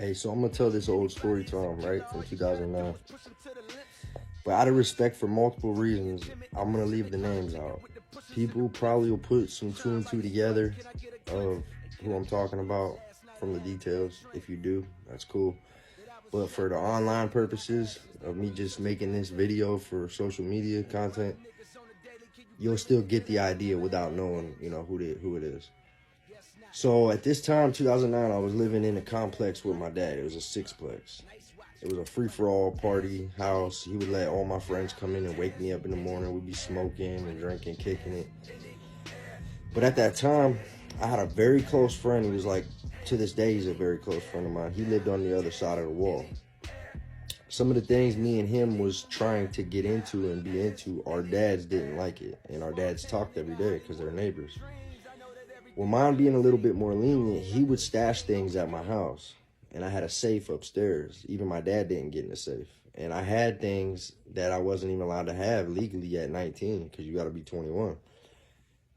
Hey, so I'm gonna tell this old story time, right, from 2009. But out of respect for multiple reasons, I'm gonna leave the names out. People probably will put some two and two together of who I'm talking about from the details. If you do, that's cool. But for the online purposes of me just making this video for social media content, you'll still get the idea without knowing, who it is. So at this time, 2009, I was living in a complex with my dad. It was a sixplex. It was a free-for-all party house. He would let all my friends come in and wake me up in the morning. We'd be smoking and drinking, kicking it. But at that time, I had a very close friend. He was like, to this day, he's a very close friend of mine. He lived on the other side of the wall. Some of the things me and him was trying to get into and be into, our dads didn't like it. And our dads talked every day because they're neighbors. Well, mine being a little bit more lenient, he would stash things at my house. And I had a safe upstairs. Even my dad didn't get in the safe. And I had things that I wasn't even allowed to have legally at 19 because you got to be 21.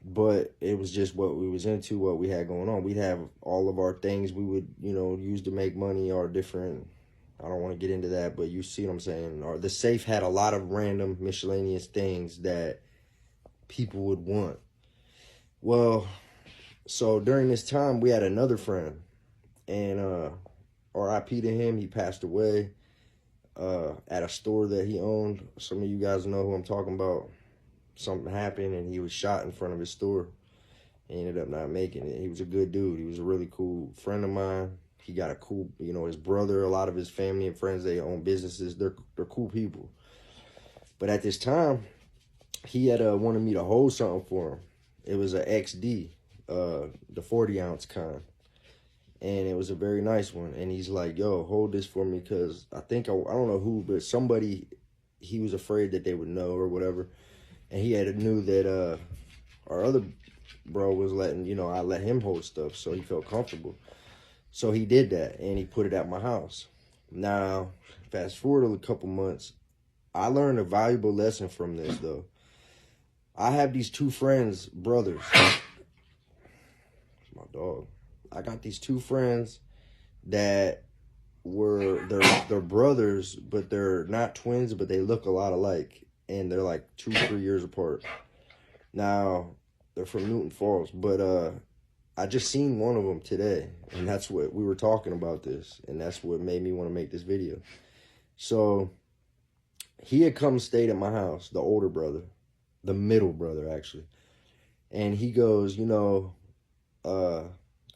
But it was just what we was into, what we had going on. We'd have all of our things we would, use to make money, our different, I don't want to get into that, but you see what I'm saying. The safe had a lot of random miscellaneous things that people would want. Well, so during this time, we had another friend, and RIP to him, he passed away at a store that he owned. Some of you guys know who I'm talking about. Something happened, and he was shot in front of his store. He ended up not making it. He was a good dude. He was a really cool friend of mine. He got a cool, his brother, a lot of his family and friends, they own businesses. They're cool people. But at this time, he had wanted me to hold something for him. It was an XD. The 40-ounce kind, and it was a very nice one. And he's like, yo, hold this for me, because I think I don't know who, but somebody, he was afraid that they would know or whatever. And he had knew that our other bro was letting, I let him hold stuff, so he felt comfortable. So he did that, and he put it at my house. Now, fast forward a couple months, I learned a valuable lesson from this, though. I have these two friends, brothers. My dog. I got these two friends that they're brothers, but they're not twins, but they look a lot alike, and they're like 2-3 years apart. Now, they're from Newton Falls, but I just seen one of them today, and that's what we were talking about this, and that's what made me want to make this video. So he had come stayed at my house, the older brother, the middle brother actually, and he goes,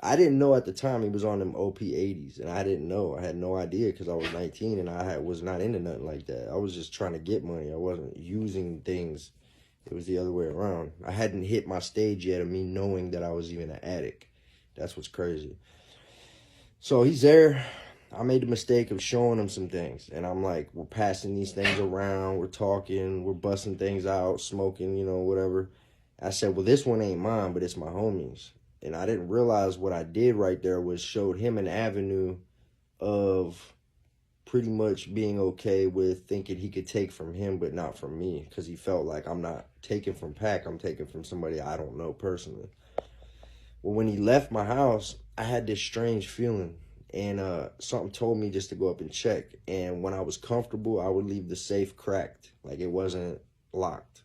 I didn't know at the time he was on them OP 80s, and I didn't know. I had no idea because I was 19 and was not into nothing like that. I was just trying to get money. I wasn't using things. It was the other way around. I hadn't hit my stage yet of me knowing that I was even an addict. That's what's crazy. So he's there. I made the mistake of showing him some things, and I'm like, we're passing these things around, we're talking, we're busting things out, smoking, whatever. I said, well, this one ain't mine, but it's my homie's. And I didn't realize what I did right there was showed him an avenue of pretty much being okay with thinking he could take from him, but not from me. Because he felt like I'm not taking from Pac, I'm taking from somebody I don't know personally. Well, when he left my house, I had this strange feeling. And something told me just to go up and check. And when I was comfortable, I would leave the safe cracked. Like it wasn't locked.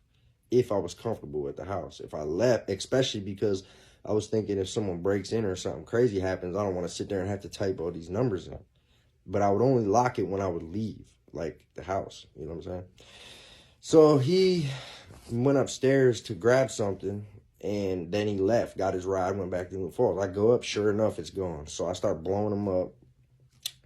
If I was comfortable at the house. If I left, especially because I was thinking if someone breaks in or something crazy happens, I don't want to sit there and have to type all these numbers in. But I would only lock it when I would leave, like the house. You know what I'm saying? So he went upstairs to grab something, and then he left, got his ride, went back to Newton Falls. I go up, sure enough, it's gone. So I start blowing him up.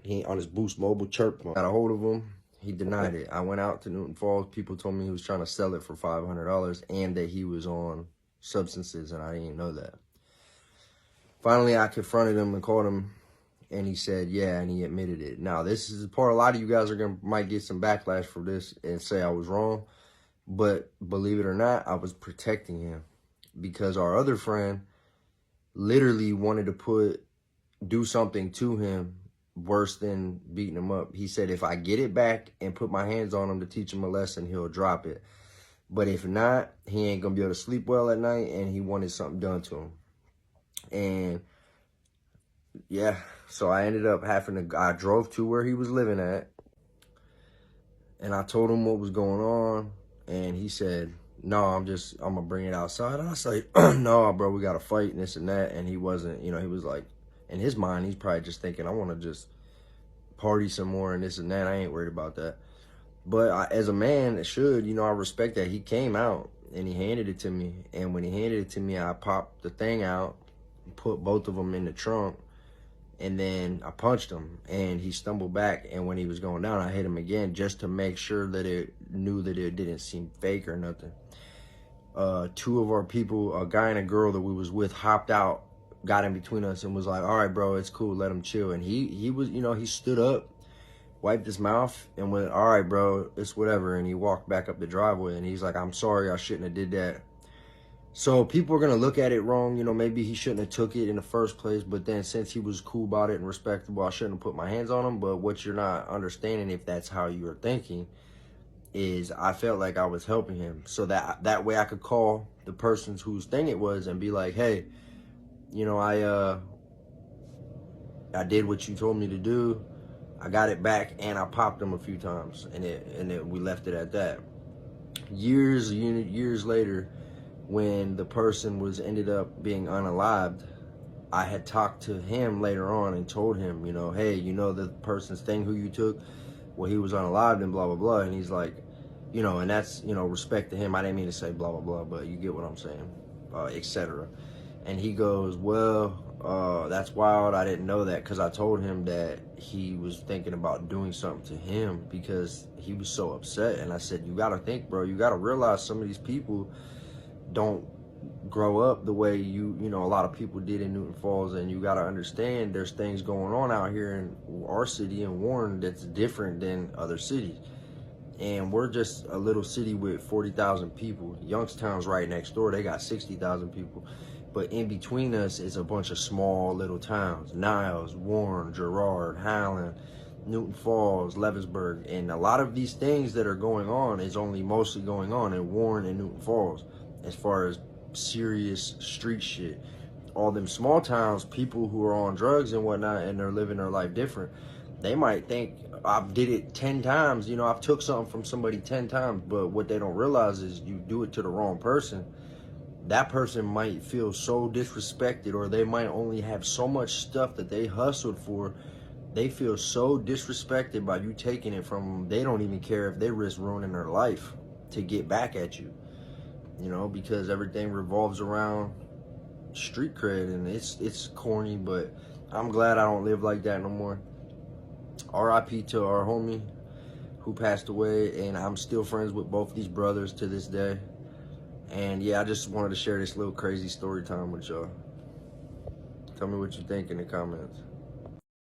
He on his Boost Mobile chirp phone. Got a hold of him. He denied it. I went out to Newton Falls. People told me he was trying to sell it for $500 and that he was on substances, and I didn't know that. Finally, I confronted him and called him, and he said, yeah, and he admitted it. Now, this is the part a lot of you guys might get some backlash for this and say I was wrong, but believe it or not, I was protecting him because our other friend literally wanted to do something to him worse than beating him up. He said, if I get it back and put my hands on him to teach him a lesson, he'll drop it. But if not, he ain't going to be able to sleep well at night, and he wanted something done to him. And yeah, so I ended up I drove to where he was living at, and I told him what was going on, and he said, no, I'm gonna bring it outside. And I was like, no, bro, we gotta fight and this and that. And he wasn't, he was like, in his mind, he's probably just thinking, I wanna just party some more and this and that. I ain't worried about that. But as a man that should, I respect that. He came out and he handed it to me. And when he handed it to me, I popped the thing out, put both of them in the trunk, and then I punched him. And he stumbled back. And when he was going down, I hit him again just to make sure that it knew that it didn't seem fake or nothing. Two of our people, a guy and a girl that we was with, hopped out, got in between us, and was like, all right, bro, it's cool, let him chill. And he was, he stood up, wiped his mouth, and went, all right, bro, it's whatever. And he walked back up the driveway, and he's like, I'm sorry, I shouldn't have did that. So people are going to look at it wrong. Maybe he shouldn't have took it in the first place, but then since he was cool about it and respectable, I shouldn't have put my hands on him. But what you're not understanding, if that's how you're thinking, is I felt like I was helping him, so that way I could call the person whose thing it was and be like, hey, I did what you told me to do. I got it back, and I popped him a few times, and we left it at that. Years later, when the person ended up being unalived, I had talked to him later on and told him, hey, the person's thing who you took, well, he was unalived and blah, blah, blah. And he's like, and that's, respect to him. I didn't mean to say blah, blah, blah, but you get what I'm saying, etc. And he goes, well, that's wild. I didn't know that, because I told him that he was thinking about doing something to him because he was so upset. And I said, you got to think, bro, you got to realize some of these people don't grow up the way a lot of people did in Newton Falls, and you got to understand there's things going on out here in our city in Warren that's different than other cities. And we're just a little city with 40,000 people. Youngstown's right next door, they got 60,000 people. But in between us is a bunch of small little towns: Niles, Warren, Girard, Highland, Newton Falls, Leavittsburg. And a lot of these things that are going on is only mostly going on in Warren and Newton Falls, as far as serious street shit. All them small towns, people who are on drugs and whatnot, and they're living their life different, they might think, I did it 10 times, I've took something from somebody 10 times, but what they don't realize is you do it to the wrong person. That person might feel so disrespected, or they might only have so much stuff that they hustled for. They feel so disrespected by you taking it from them, they don't even care if they risk ruining their life to get back at you. Because everything revolves around street cred, and it's corny, but I'm glad I don't live like that no more. RIP to our homie who passed away, and I'm still friends with both these brothers to this day. And yeah, I just wanted to share this little crazy story time with y'all. Tell me what you think in the comments.